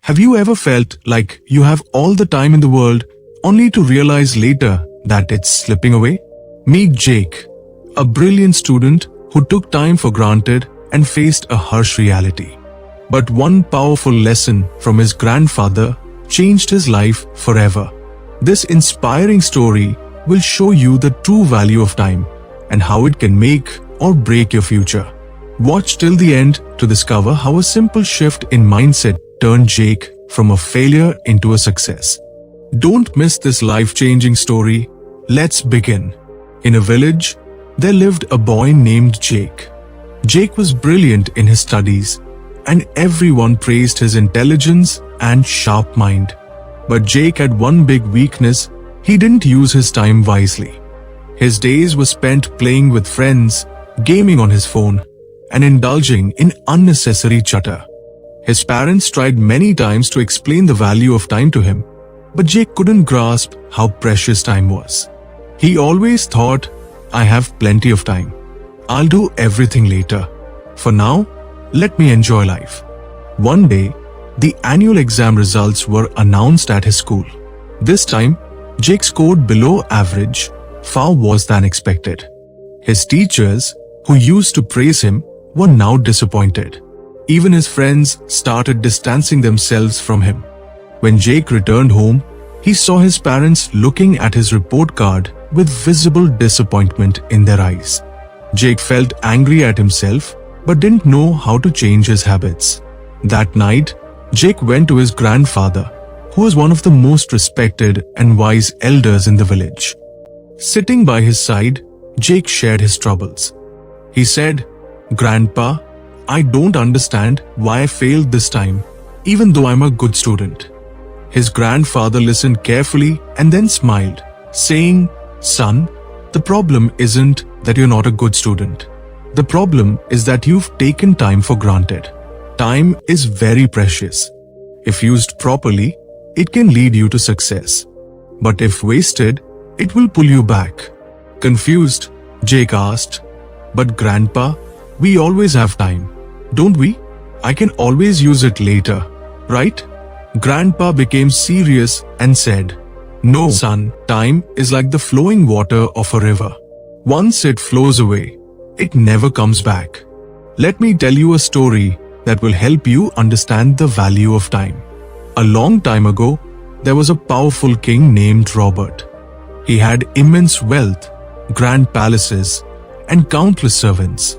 Have you ever felt like you have all the time in the world only to realize later that it's slipping away? Meet Jake, a brilliant student who took time for granted and faced a harsh reality. But one powerful lesson from his grandfather changed his life forever. This inspiring story will show you the true value of time and how it can make or break your future. Watch till the end to discover how a simple shift in mindset turned Jake from a failure into a success. Don't miss this life-changing story. Let's begin. In a village, there lived a boy named Jake. Jake was brilliant in his studies, and everyone praised his intelligence and sharp mind. But Jake had one big weakness: he didn't use his time wisely. His days were spent playing with friends, gaming on his phone, and indulging in unnecessary chatter. His parents tried many times to explain the value of time to him, but Jake couldn't grasp how precious time was. He always thought, "I have plenty of time. I'll do everything later. For now, let me enjoy life." One day, the annual exam results were announced at his school. This time, Jake scored below average, far worse than expected. His teachers, who used to praise him, were now disappointed. Even his friends started distancing themselves from him. When Jake returned home, he saw his parents looking at his report card with visible disappointment in their eyes. Jake felt angry at himself but didn't know how to change his habits. That night, Jake went to his grandfather, who was one of the most respected and wise elders in the village. Sitting by his side, Jake shared his troubles. He said, "Grandpa, I don't understand why I failed this time, even though I'm a good student." His grandfather listened carefully and then smiled, saying, "Son, the problem isn't that you're not a good student. The problem is that you've taken time for granted. Time is very precious. If used properly, it can lead you to success. But if wasted, it will pull you back." Confused, Jake asked, "But Grandpa, we always have time, don't we? I can always use it later, right?" Grandpa became serious and said, "No, son, time is like the flowing water of a river. Once it flows away, it never comes back. Let me tell you a story that will help you understand the value of time." A long time ago, there was a powerful king named Robert. He had immense wealth, grand palaces, and countless servants.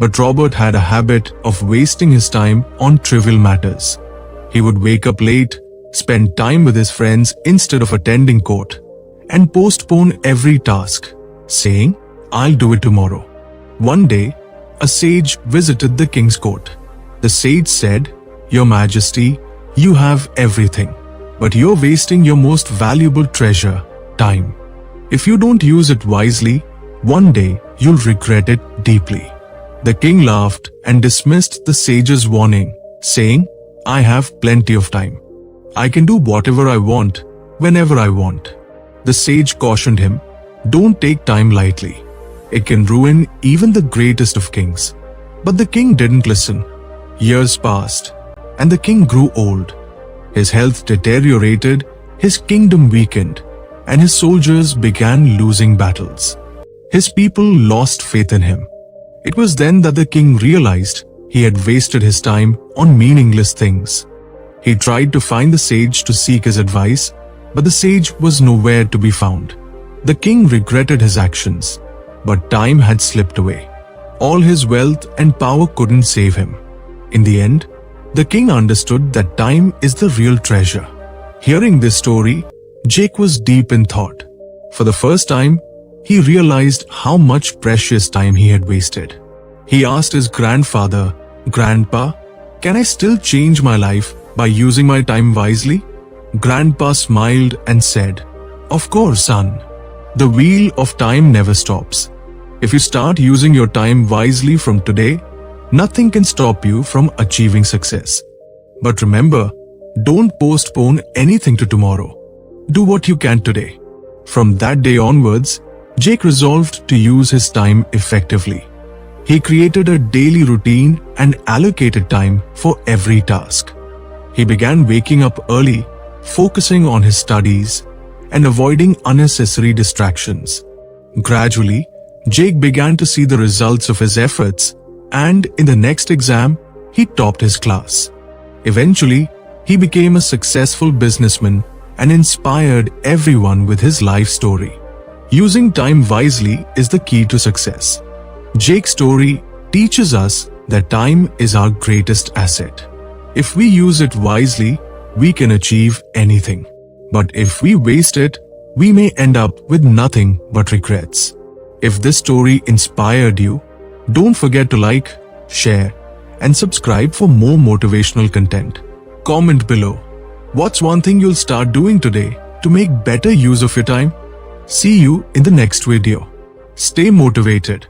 But Robert had a habit of wasting his time on trivial matters. He would wake up late, spend time with his friends instead of attending court, and postpone every task, saying, "I'll do it tomorrow." One day, a sage visited the king's court. The sage said, "Your Majesty, you have everything, but you're wasting your most valuable treasure, time. If you don't use it wisely, one day you'll regret it deeply." The king laughed and dismissed the sage's warning, saying, "I have plenty of time. I can do whatever I want, whenever I want." The sage cautioned him, "Don't take time lightly. It can ruin even the greatest of kings." But the king didn't listen. Years passed, and the king grew old. His health deteriorated, his kingdom weakened, and his soldiers began losing battles. His people lost faith in him. It was then that the king realized he had wasted his time on meaningless things. He tried to find the sage to seek his advice, but the sage was nowhere to be found. The king regretted his actions, but time had slipped away. All his wealth and power couldn't save him. In the end, the king understood that time is the real treasure. Hearing this story, Jake was deep in thought. For the first time, he realized how much precious time he had wasted. He asked his grandfather, "Grandpa, can I still change my life by using my time wisely?" Grandpa smiled and said, "Of course, son. The wheel of time never stops. If you start using your time wisely from today, nothing can stop you from achieving success. But remember, don't postpone anything to tomorrow. Do what you can today." From that day onwards, Jake resolved to use his time effectively. He created a daily routine and allocated time for every task. He began waking up early, focusing on his studies, and avoiding unnecessary distractions. Gradually, Jake began to see the results of his efforts, and in the next exam, he topped his class. Eventually, he became a successful businessman and inspired everyone with his life story. Using time wisely is the key to success. Jake's story teaches us that time is our greatest asset. If we use it wisely, we can achieve anything. But if we waste it, we may end up with nothing but regrets. If this story inspired you, don't forget to like, share, and subscribe for more motivational content. Comment below. What's one thing you'll start doing today to make better use of your time? See you in the next video. Stay motivated.